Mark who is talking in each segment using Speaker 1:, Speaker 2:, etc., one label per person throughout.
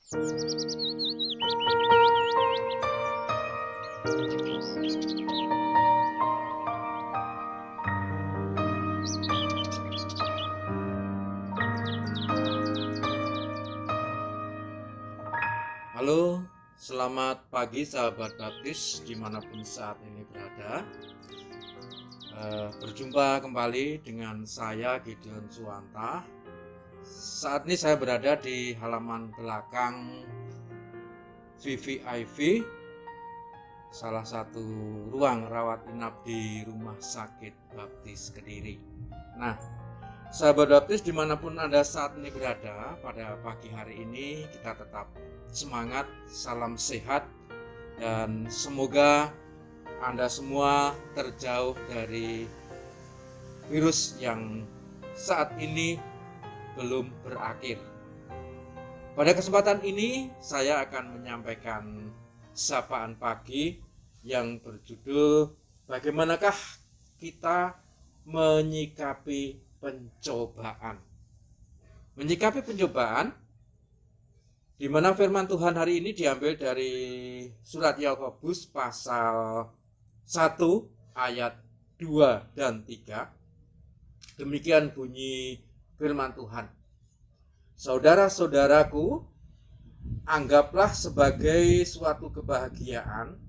Speaker 1: Halo, selamat pagi sahabat baptis dimanapun saat ini berada. Berjumpa kembali dengan saya Gideon Suwanta. Saat ini saya berada di halaman belakang VVIV, salah satu ruang rawat inap di Rumah Sakit Baptis Kediri. Nah, sahabat baptis dimanapun Anda saat ini berada, pada pagi hari ini kita tetap semangat, salam sehat, dan semoga Anda semua terjauh dari virus yang saat ini belum berakhir. Pada kesempatan ini saya akan menyampaikan sapaan pagi yang berjudul bagaimanakah kita menyikapi pencobaan. Menyikapi pencobaan, di mana firman Tuhan hari ini diambil dari surat Yakobus pasal 1 ayat 2 dan 3. Demikian bunyi firman Tuhan. Saudara-saudaraku, anggaplah sebagai suatu kebahagiaan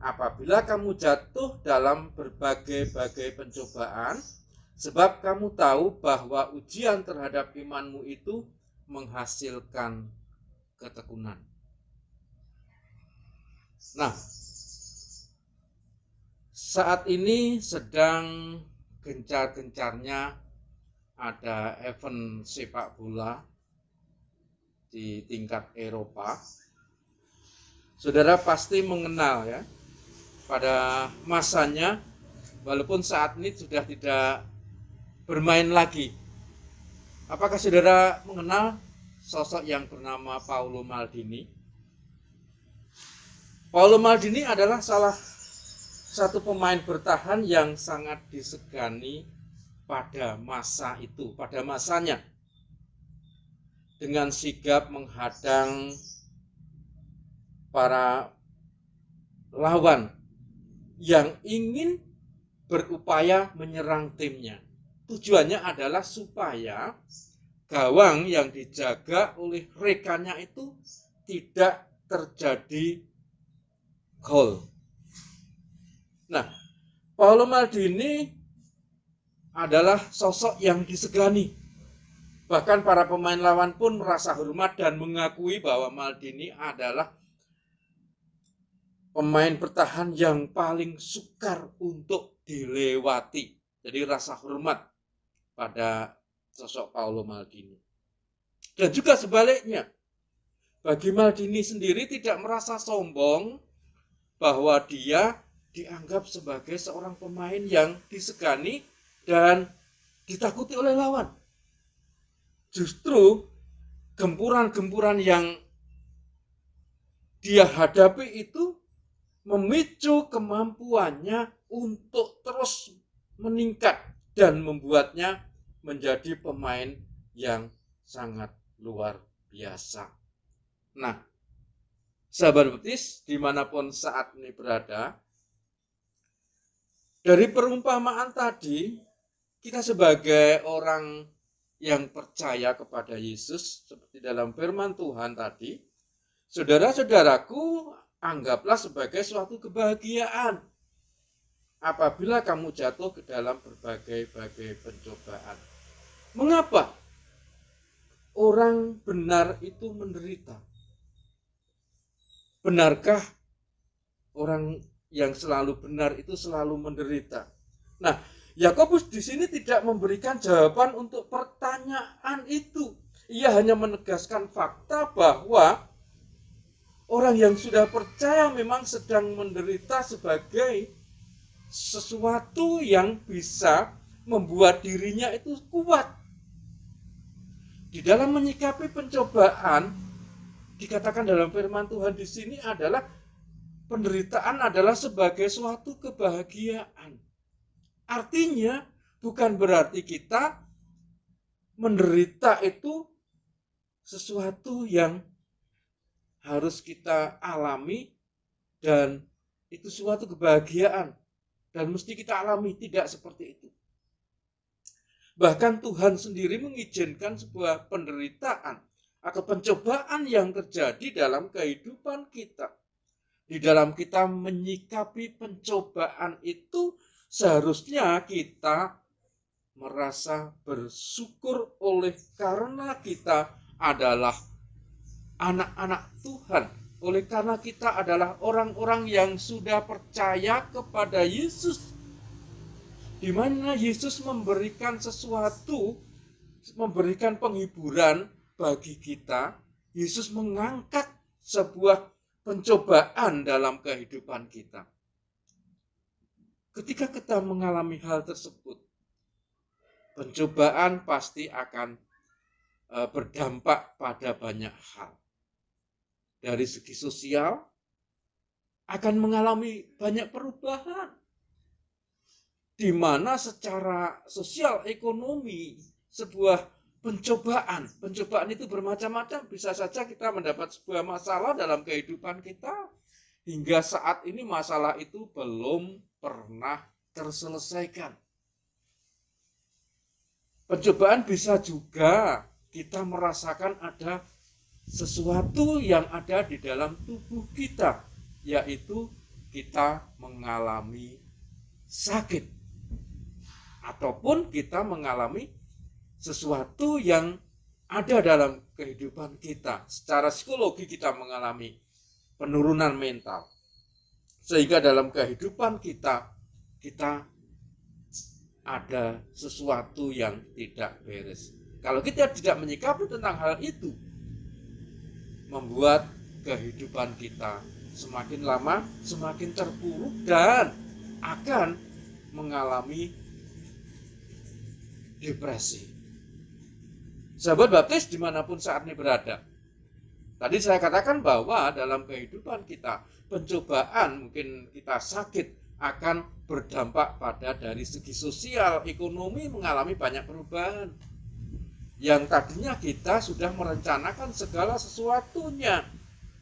Speaker 1: apabila kamu jatuh dalam berbagai-bagai pencobaan, sebab kamu tahu bahwa ujian terhadap imanmu itu menghasilkan ketekunan. Nah, saat ini sedang gencar-gencarnya ada event sepak bola di tingkat Eropa. Saudara pasti mengenal ya, pada masanya, walaupun saat ini sudah tidak bermain lagi. Apakah saudara mengenal sosok yang bernama Paolo Maldini? Paolo Maldini adalah salah satu pemain bertahan yang sangat disegani pada masa itu, pada masanya. Dengan sigap menghadang para lawan yang ingin berupaya menyerang timnya. Tujuannya adalah supaya gawang yang dijaga oleh rekannya itu tidak terjadi gol. Nah, Paolo Maldini adalah sosok yang disegani. Bahkan para pemain lawan pun merasa hormat dan mengakui bahwa Maldini adalah pemain bertahan yang paling sukar untuk dilewati. Jadi rasa hormat pada sosok Paolo Maldini. Dan juga sebaliknya, bagi Maldini sendiri tidak merasa sombong bahwa dia dianggap sebagai seorang pemain yang disegani dan ditakuti oleh lawan. Justru gempuran-gempuran yang dia hadapi itu memicu kemampuannya untuk terus meningkat dan membuatnya menjadi pemain yang sangat luar biasa. Nah, sahabat baptis dimanapun saat ini berada, dari perumpamaan tadi, kita sebagai orang yang percaya kepada Yesus, seperti dalam firman Tuhan tadi, saudara-saudaraku, anggaplah sebagai suatu kebahagiaan apabila kamu jatuh ke dalam berbagai-bagai pencobaan. Mengapa orang benar itu menderita? Benarkah orang yang selalu benar itu selalu menderita? Nah, Yakobus di sini tidak memberikan jawaban untuk pertanyaan itu. Ia hanya menegaskan fakta bahwa orang yang sudah percaya memang sedang menderita sebagai sesuatu yang bisa membuat dirinya itu kuat. Di dalam menyikapi pencobaan, dikatakan dalam firman Tuhan di sini adalah penderitaan adalah sebagai suatu kebahagiaan. Artinya bukan berarti kita menderita itu sesuatu yang harus kita alami, dan itu suatu kebahagiaan dan mesti kita alami. Tidak seperti itu. Bahkan Tuhan sendiri mengizinkan sebuah penderitaan atau pencobaan yang terjadi dalam kehidupan kita. Di dalam kita menyikapi pencobaan itu, seharusnya kita merasa bersyukur oleh karena kita adalah anak-anak Tuhan, oleh karena kita adalah orang-orang yang sudah percaya kepada Yesus, di mana Yesus memberikan sesuatu, memberikan penghiburan bagi kita. Yesus mengangkat sebuah pencobaan dalam kehidupan kita. Ketika kita mengalami hal tersebut, pencobaan pasti akan berdampak pada banyak hal. Dari segi sosial, akan mengalami banyak perubahan. Di mana secara sosial ekonomi, sebuah pencobaan itu bermacam-macam. Bisa saja kita mendapat sebuah masalah dalam kehidupan kita. Hingga saat ini masalah itu belum pernah terselesaikan. Pencobaan bisa juga kita merasakan ada sesuatu yang ada di dalam tubuh kita, yaitu kita mengalami sakit, ataupun kita mengalami sesuatu yang ada dalam kehidupan kita. Secara psikologi kita mengalami penurunan mental, sehingga dalam kehidupan kita ada sesuatu yang tidak beres. Kalau kita tidak menyikapi tentang hal itu, membuat kehidupan kita semakin lama semakin terpuruk dan akan mengalami depresi. Sahabat baptis dimanapun saat ini berada, tadi saya katakan bahwa dalam kehidupan kita, pencobaan, mungkin kita sakit, akan berdampak pada dari segi sosial, ekonomi mengalami banyak perubahan. Yang tadinya kita sudah merencanakan segala sesuatunya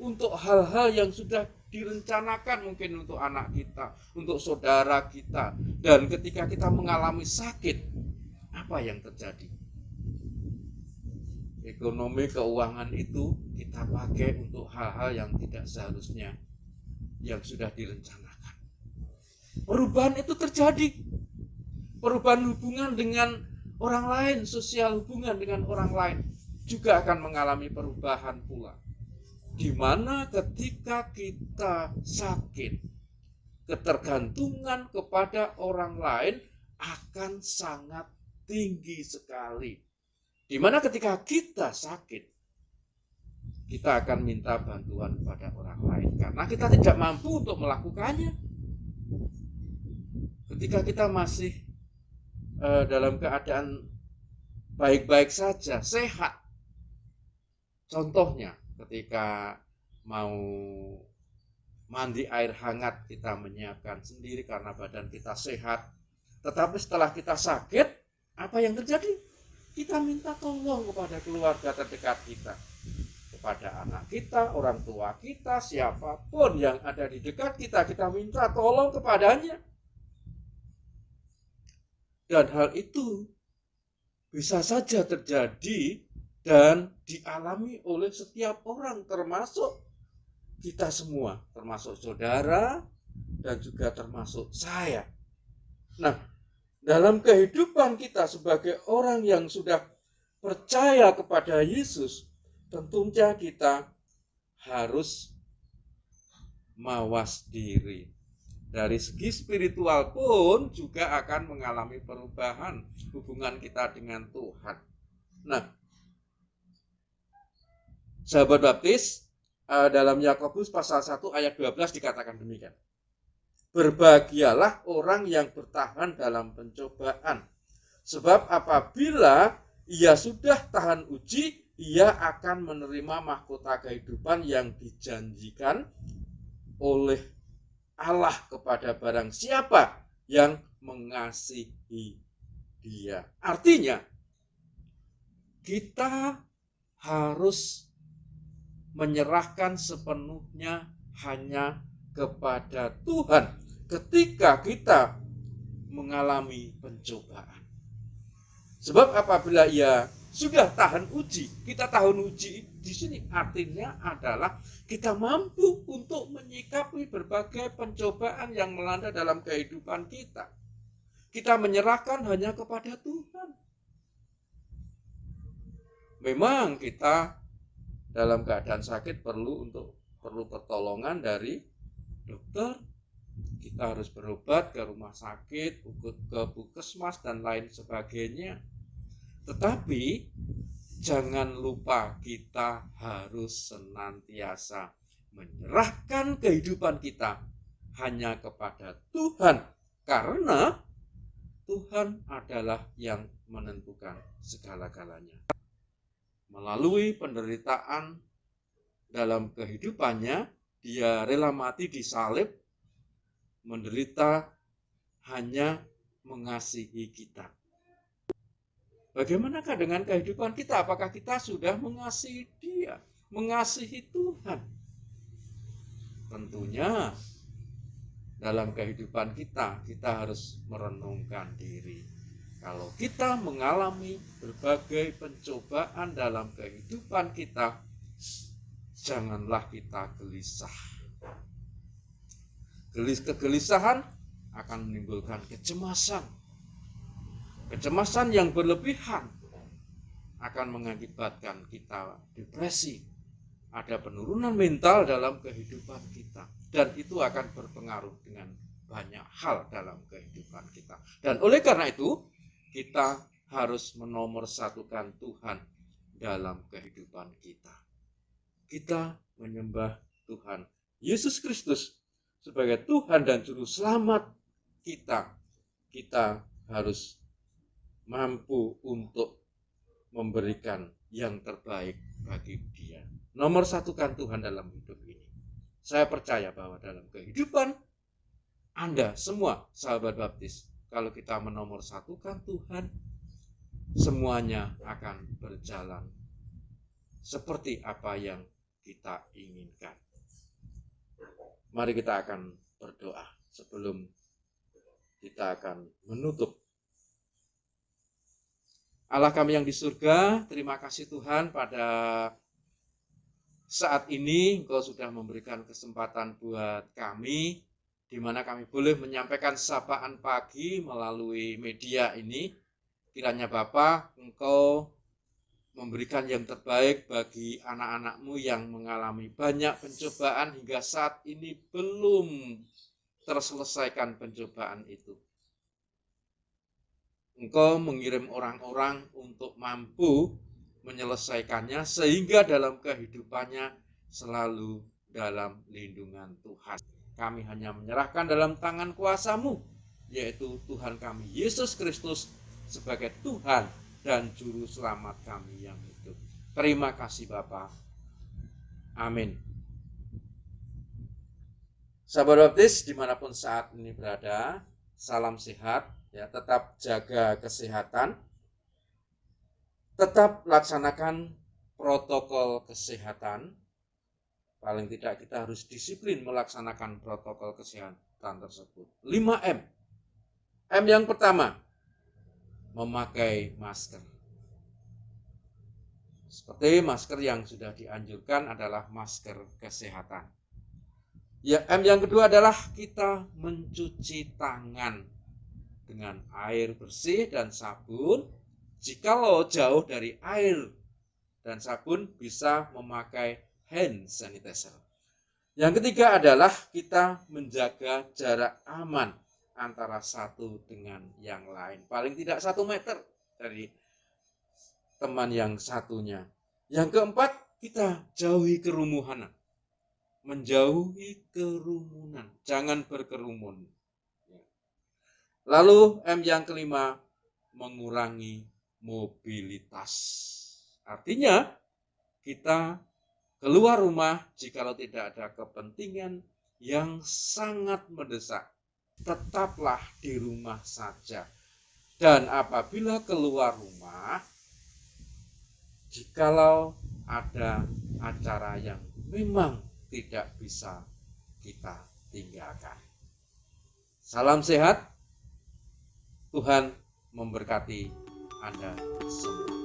Speaker 1: untuk hal-hal yang sudah direncanakan, mungkin untuk anak kita, untuk saudara kita. Dan ketika kita mengalami sakit, apa yang terjadi? Ekonomi keuangan itu kita pakai untuk hal-hal yang tidak seharusnya, yang sudah direncanakan. Perubahan itu terjadi. Perubahan hubungan dengan orang lain, sosial hubungan dengan orang lain juga akan mengalami perubahan pula. Di mana ketika kita sakit, ketergantungan kepada orang lain akan sangat tinggi sekali. Di mana ketika kita sakit, kita akan minta bantuan kepada orang lain karena kita tidak mampu untuk melakukannya. Ketika kita masih dalam keadaan baik-baik saja, sehat. Contohnya, ketika mau mandi air hangat, kita menyiapkan sendiri karena badan kita sehat. Tetapi setelah kita sakit, apa yang terjadi? Kita minta tolong kepada keluarga terdekat kita, kepada anak kita, orang tua kita, siapapun yang ada di dekat kita, kita minta tolong kepadanya. Dan hal itu bisa saja terjadi dan dialami oleh setiap orang, termasuk kita semua, termasuk saudara dan juga termasuk saya. Nah, dalam kehidupan kita sebagai orang yang sudah percaya kepada Yesus, tentunya kita harus mawas diri. Dari segi spiritual pun juga akan mengalami perubahan hubungan kita dengan Tuhan. Nah, sahabat baptis, dalam Yakobus pasal 1 ayat 12 dikatakan demikian. Berbahagialah orang yang bertahan dalam pencobaan, sebab apabila ia sudah tahan uji, ia akan menerima mahkota kehidupan yang dijanjikan oleh Allah kepada barang siapa yang mengasihi dia. Artinya, kita harus menyerahkan sepenuhnya hanya kepada Tuhan ketika kita mengalami pencobaan. Sebab apabila ia sudah tahan uji, kita tahan uji di sini artinya adalah kita mampu untuk menyikapi berbagai pencobaan yang melanda dalam kehidupan kita. Kita menyerahkan hanya kepada Tuhan. Memang kita dalam keadaan sakit perlu pertolongan dari dokter. Kita harus berobat ke rumah sakit, ke puskesmas dan lain sebagainya. Tetapi jangan lupa kita harus senantiasa menyerahkan kehidupan kita hanya kepada Tuhan, karena Tuhan adalah yang menentukan segala-galanya. Melalui penderitaan dalam kehidupannya, dia rela mati disalib, menderita hanya mengasihi kita. Bagaimanakah dengan kehidupan kita? Apakah kita sudah mengasihi Dia, mengasihi Tuhan? Tentunya dalam kehidupan kita harus merenungkan diri. Kalau kita mengalami berbagai pencobaan dalam kehidupan kita, janganlah kita gelisah. Kegelisahan akan menimbulkan kecemasan. Kecemasan yang berlebihan akan mengakibatkan kita depresi. Ada penurunan mental dalam kehidupan kita. Dan itu akan berpengaruh dengan banyak hal dalam kehidupan kita. Dan oleh karena itu, kita harus menomorsatukan Tuhan dalam kehidupan kita. Kita menyembah Tuhan Yesus Kristus sebagai Tuhan dan Juru Selamat kita. Kita harus mampu untuk memberikan yang terbaik bagi Dia. Nomor satukan Tuhan dalam hidup ini. Saya percaya bahwa dalam kehidupan Anda semua sahabat baptis, kalau kita menomorsatukan Tuhan, semuanya akan berjalan seperti apa yang kita inginkan. Mari kita akan berdoa sebelum kita akan menutup. Allah kami yang di surga, terima kasih Tuhan pada saat ini Engkau sudah memberikan kesempatan buat kami, di mana kami boleh menyampaikan sapaan pagi melalui media ini. Kiranya Bapa, Engkau memberikan yang terbaik bagi anak-anak-Mu yang mengalami banyak pencobaan hingga saat ini belum terselesaikan pencobaan itu. Engkau mengirim orang-orang untuk mampu menyelesaikannya sehingga dalam kehidupannya selalu dalam lindungan Tuhan. Kami hanya menyerahkan dalam tangan kuasa-Mu, yaitu Tuhan kami Yesus Kristus sebagai Tuhan dan Juru Selamat kami yang hidup. Terima kasih Bapa. Amin. Sahabat baptis dimanapun saat ini berada, salam sehat. Ya, tetap jaga kesehatan, tetap laksanakan protokol kesehatan. Paling tidak kita harus disiplin melaksanakan protokol kesehatan tersebut. 5M. M yang pertama, memakai masker. Seperti masker yang sudah dianjurkan adalah masker kesehatan. Ya, M yang kedua adalah kita mencuci tangan dengan air bersih dan sabun. Jikalau jauh dari air dan sabun, bisa memakai hand sanitizer. Yang ketiga adalah kita menjaga jarak aman antara satu dengan yang lain. Paling tidak 1 meter dari teman yang satunya. Yang keempat, kita jauhi kerumunan. Menjauhi kerumunan. Jangan berkerumun. Lalu M yang kelima, mengurangi mobilitas. Artinya kita keluar rumah jikalau tidak ada kepentingan yang sangat mendesak, tetaplah di rumah saja. Dan apabila keluar rumah, jikalau ada acara yang memang tidak bisa kita tinggalkan. Salam sehat, Tuhan memberkati Anda semua.